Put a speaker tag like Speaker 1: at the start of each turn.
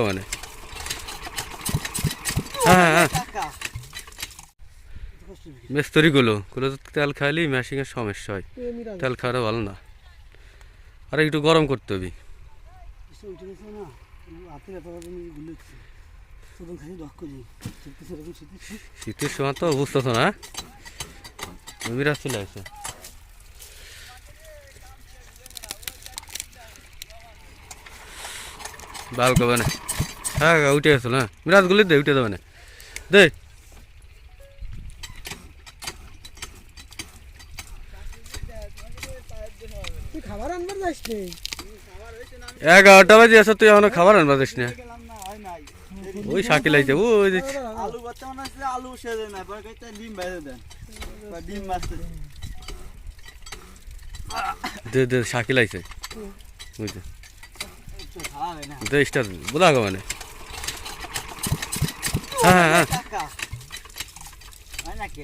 Speaker 1: মানে হ্যাঁ হ্যাঁ মিস্ত্রিগুলো তো তেল খাইলে মেশিনের সমস্যা হয়, তেল খাওয়াটা ভালো না। আর একটু গরম করতে হবে। শীতের সময় তো বুঝতেছ না, মিরাজ চলে আসে। বাল কবে না, হ্যাঁ উঠে আসলো। হ্যাঁ মিরাজ গুলি দে, উঠে দেবে না দে। 11টা বাজে আছে, তুই এখনো খাবার আনবা যাস না? ওই শাকিল আইছে, ওই
Speaker 2: আলু বাচ্চা মনে হচ্ছে আলু সেজে না, পরে কইতে ডিম বাইরে দেন, ডিম মারতে
Speaker 1: দে দে, শাকিল আইছে বুঝছে দে স্টার বোঝা গো মানে। হ্যাঁ হ্যাঁ
Speaker 2: টাকা হয় নাকি